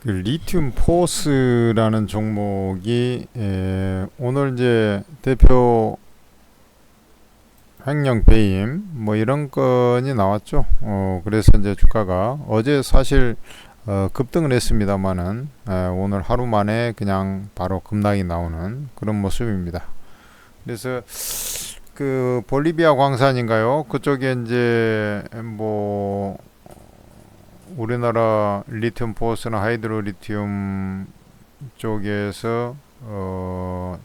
그 리튬 포스라는 종목이 오늘 이제 대표 횡령 배임 뭐 이런 건이 나왔죠. 그래서 이제 주가가 어제 사실 급등을 했습니다만은 오늘 하루 만에 그냥 바로 급락이 나오는 그런 모습입니다. 그래서 그 볼리비아 광산인가요? 그쪽에 이제 뭐 우리나라 리튬 포스나 하이드로 리튬 쪽에서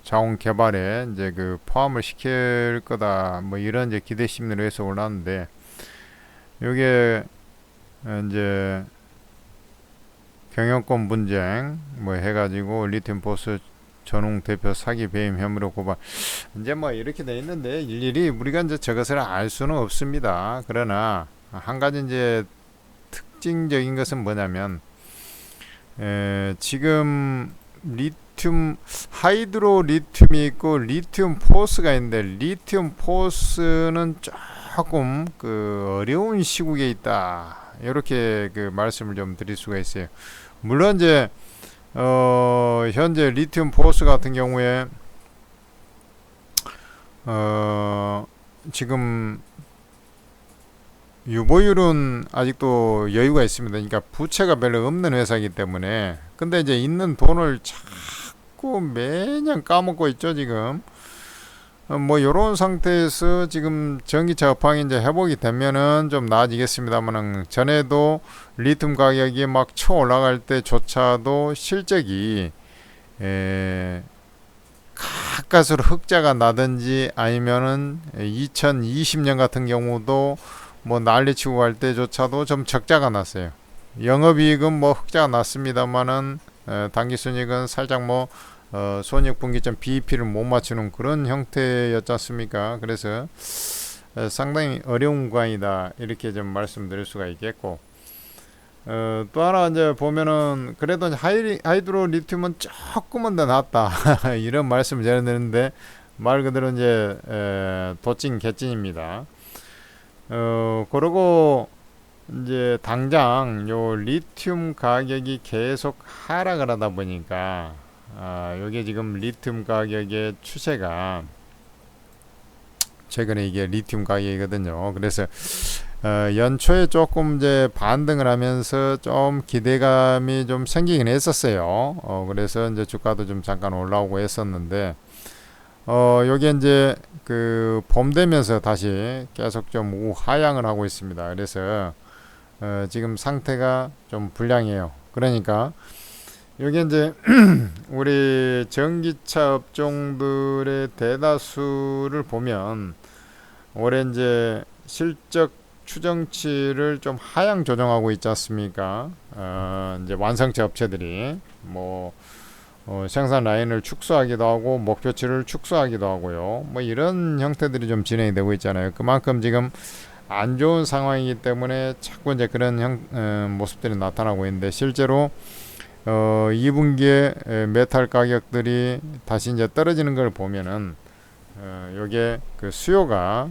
자원 개발에 이제 그 포함을 시킬 거다 뭐 이런 이제 기대 심리로 해서 올랐는데 요게 이제 경영권 분쟁 뭐 해가지고 리튬 포스 전웅 대표 사기 배임 혐의로 고발 이제 뭐 이렇게 돼 있는데 일일이 우리가 이제 저것을 알 수는 없습니다. 그러나 한 가지 이제 특징적인 것은 뭐냐면 지금 리튬 하이드로 리튬이 있고 리튬 포스가 있는데 리튬 포스는 조금 그 어려운 시국에 있다 이렇게 그 말씀을 좀 드릴 수가 있어요. 물론 이제 현재 리튬 포스 같은 경우에 지금 유보율은 아직도 여유가 있습니다. 그러니까 부채가 별로 없는 회사이기 때문에. 근데 이제 있는 돈을 자꾸 매년 까먹고 있죠, 지금. 뭐 요런 상태에서 지금 전기차 업황이 이제 회복이 되면은 좀 나아지겠습니다만은 전에도 리튬 가격이 막 쳐 올라갈 때조차도 실적이 가까스로 흑자가 나든지 아니면은 2020년 같은 경우도 뭐 난리치고 갈 때조차도 좀 적자가 났어요. 영업이익은 뭐 흑자가 났습니다만은 당기순이익은 살짝 뭐 손익분기점 BEP를 못 맞추는 그런 형태였지 않습니까? 그래서 상당히 어려운 구간이다 이렇게 좀 말씀드릴 수가 있겠고 또 하나 이제 보면은 그래도 하이드로 리튬은 조금은 더 낫다 이런 말씀을 드렸는데 말 그대로 이제 도찐 개찐입니다. 그러고 이제 당장 요 리튬 가격이 계속 하락을 하다 보니까 요게 지금 리튬 가격의 추세가 최근에 이게 리튬 가격이거든요. 그래서 연초에 조금 이제 반등을 하면서 좀 기대감이 좀 생기긴 했었어요. 그래서 이제 주가도 좀 잠깐 올라오고 했었는데 요게 이제 그 봄 되면서 다시 계속 좀 우하향을 하고 있습니다. 그래서 지금 상태가 좀 불량해요. 그러니까 요게 이제 우리 전기차 업종들의 대다수를 보면 올해 이제 실적 추정치를 좀 하향 조정하고 있지 않습니까? 이제 완성차 업체들이 뭐 생산 라인을 축소하기도 하고 목표치를 축소하기도 하고요. 뭐 이런 형태들이 좀 진행이 되고 있잖아요. 그만큼 지금 안 좋은 상황이기 때문에 자꾸 이제 그런 모습들이 나타나고 있는데 실제로 2분기에 메탈 가격들이 다시 이제 떨어지는 걸 보면은 요게 그 수요가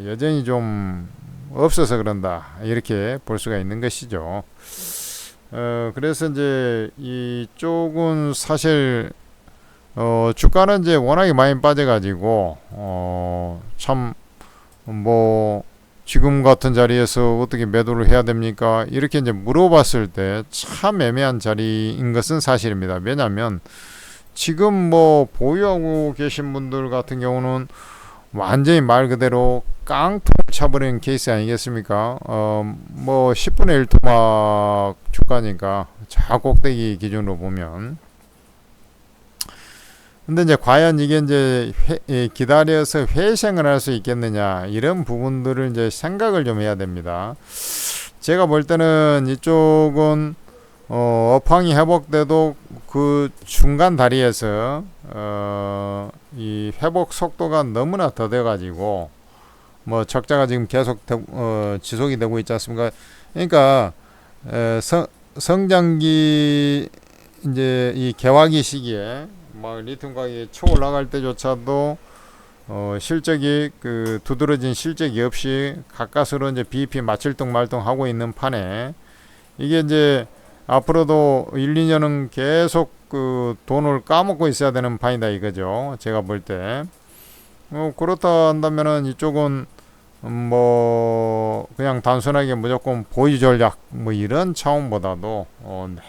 여전히 좀 없어서 그런다 이렇게 볼 수가 있는 것이죠. 그래서 이제 이쪽은 사실 주가는 이제 워낙에 많이 빠져가지고 참 뭐 지금 같은 자리에서 어떻게 매도를 해야 됩니까? 이렇게 이제 물어봤을 때 참 애매한 자리인 것은 사실입니다. 왜냐하면 지금 뭐 보유하고 계신 분들 같은 경우는 완전히 말 그대로 깡통을 차버리는 케이스 아니겠습니까? 뭐 10분의 1 토막 주가니까 저 꼭대기 기준으로 보면. 근데 이제 과연 이게 이제 기다려서 회생을 할 수 있겠느냐 이런 부분들을 이제 생각을 좀 해야 됩니다. 제가 볼 때는 이쪽은 업황이 회복돼도 그 중간 다리에서 이 회복 속도가 너무나 더뎌 가지고 뭐 적자가 지금 계속 지속이 되고 있지 않습니까? 그러니까 성장기 이제 이 개화기 시기에 막 리튬 가격이 쳐 올라갈 때조차도 실적이 그 두드러진 실적이 없이 가까스로 이제 BEP 맞출동 말동 하고 있는 판에 이게 이제 앞으로도 1, 2년은 계속 그 돈을 까먹고 있어야 되는 판이다 이거죠. 제가 볼 때. 그렇다 한다면은 이쪽은 뭐 그냥 단순하게 무조건 보유 전략 뭐 이런 차원보다도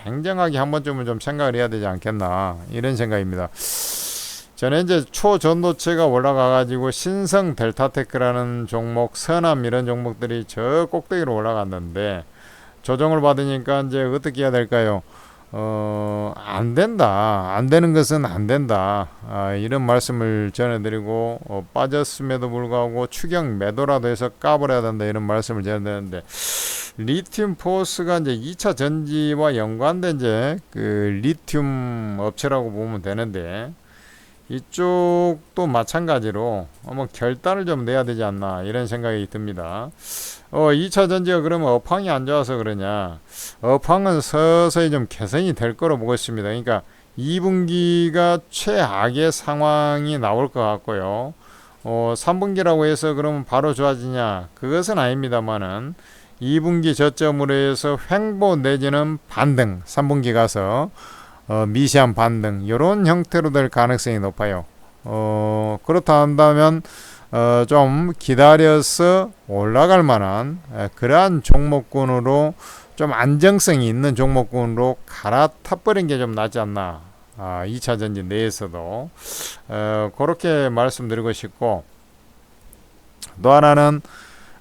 냉정하게 한 번쯤은 좀 생각을 해야 되지 않겠나 이런 생각입니다. 전에 이제 초전도체가 올라가 가지고 신성 델타테크라는 종목, 선암 이런 종목들이 저 꼭대기로 올라갔는데 조정을 받으니까 이제 어떻게 해야 될까요? 안 된다. 안 되는 것은 안 된다. 이런 말씀을 전해드리고, 빠졌음에도 불구하고 추경 매도라도 해서 까버려야 된다. 이런 말씀을 전해드렸는데, 리튬 포스가 이제 2차 전지와 연관된 이제 그 리튬 업체라고 보면 되는데, 이쪽도 마찬가지로 한번 결단을 좀 내야 되지 않나 이런 생각이 듭니다. 2차 전지가 그러면 업황이 안 좋아서 그러냐? 업황은 서서히 좀 개선이 될 거로 보고 있습니다. 그러니까 2분기가 최악의 상황이 나올 것 같고요. 3분기라고 해서 그러면 바로 좋아지냐? 그것은 아닙니다만은 2분기 저점으로 해서 횡보 내지는 반등, 3분기 가서 미시한 반등 이런 형태로 될 가능성이 높아요. 그렇다 한다면 좀 기다려서 올라갈 만한 그러한 종목군으로 좀 안정성이 있는 종목군으로 갈아타버린 게 좀 낫지 않나. 2차 전지 내에서도 그렇게 말씀드리고 싶고, 또 하나는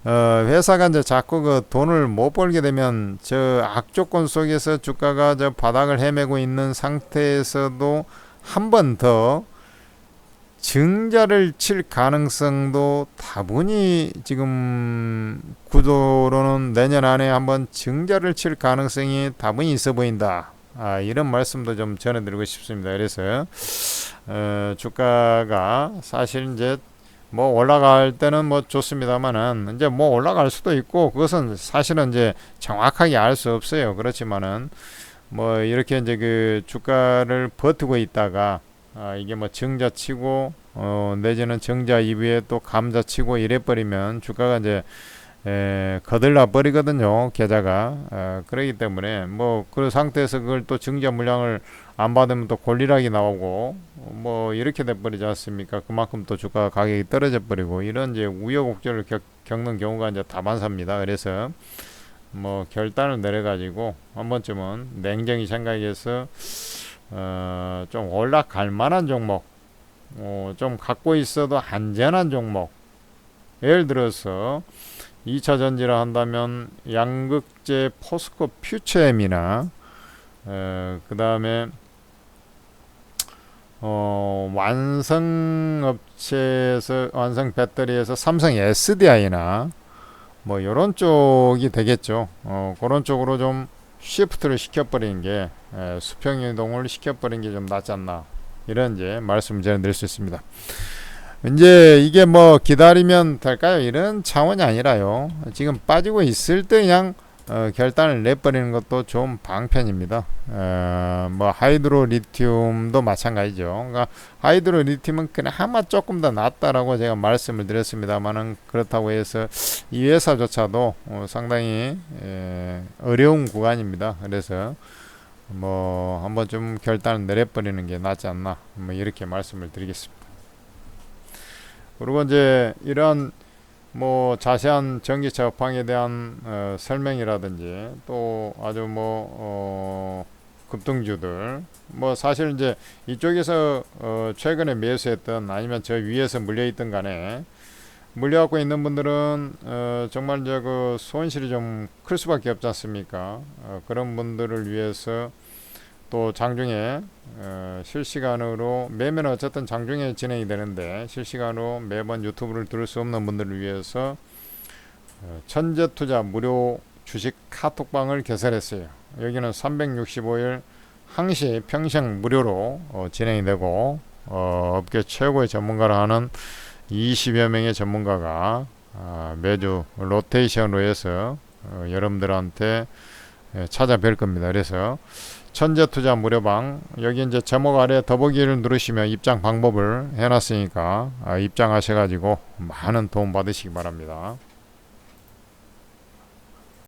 회사가 이제 자꾸 그 돈을 못 벌게 되면 저 악조건 속에서 주가가 저 바닥을 헤매고 있는 상태에서도 한 번 더 증자를 칠 가능성도 다분히 지금 구도로는 내년 안에 한번 증자를 칠 가능성이 다분히 있어 보인다. 이런 말씀도 좀 전해드리고 싶습니다. 그래서 주가가 사실 이제 뭐 올라갈 때는 뭐 좋습니다만은 이제 뭐 올라갈 수도 있고 그것은 사실은 이제 정확하게 알 수 없어요. 그렇지만은 뭐 이렇게 이제 그 주가를 버티고 있다가 이게 뭐 정자치고 내지는 정자 이후에 또 감자치고 이래버리면 주가가 이제 거들나 버리거든요. 계좌가. 그렇기 때문에 뭐 그 상태에서 그걸 또 증자 물량을 안 받으면 또 골리락이 나오고 뭐 이렇게 돼버리지 않습니까? 그만큼 또 주가 가격이 떨어져 버리고 이런 이제 우여곡절을 겪는 경우가 이제 다반사입니다. 그래서 뭐 결단을 내려가지고 한 번쯤은 냉정히 생각해서 좀 올라갈 만한 종목, 좀 갖고 있어도 안전한 종목. 예를 들어서 2차 전지라 한다면 양극재 포스코 퓨처엠이나 그 다음에 완성업체에서 완성 배터리에서 삼성 SDI나 뭐 이런 쪽이 되겠죠. 그런 쪽으로 좀 시프트를 시켜버리는 게 수평 이동을 시켜버리는 게 좀 낫지 않나 이런 이제 말씀을 드릴 수 있습니다. 이제 이게 뭐 기다리면 될까요? 이런 차원이 아니라요. 지금 빠지고 있을 때 그냥 결단을 내버리는 것도 좀 방편입니다. 뭐 하이드로 리튬도 마찬가지죠. 그러니까 하이드로 리튬은 그나마 조금 더 낫다라고 제가 말씀을 드렸습니다만은 그렇다고 해서 이 회사조차도 상당히 어려운 구간입니다. 그래서 뭐 한번 좀 결단을 내려버리는 게 낫지 않나 뭐 이렇게 말씀을 드리겠습니다. 그리고 이제 이런 뭐 자세한 전기차 업황에 대한 설명이라든지 또 아주 뭐 급등주들 뭐 사실 이제 이쪽에서 최근에 매수했던 아니면 저 위에서 물려있던 간에 물려갖고 있는 분들은 정말 이제 그 손실이 좀 클 수밖에 없지 않습니까? 그런 분들을 위해서 또 장중에 실시간으로 매매는 어쨌든 장중에 진행이 되는데 실시간으로 매번 유튜브를 들을 수 없는 분들을 위해서 천재투자 무료 주식 카톡방을 개설했어요. 여기는 365일 항시 평생 무료로 진행이 되고 업계 최고의 전문가라 하는 20여 명의 전문가가 매주 로테이션으로 해서 여러분들한테 찾아뵐 겁니다. 그래서 천재투자 무료방 여기 이제 제목 아래 더보기를 누르시면 입장 방법을 해놨으니까 입장하셔가지고 많은 도움 받으시기 바랍니다.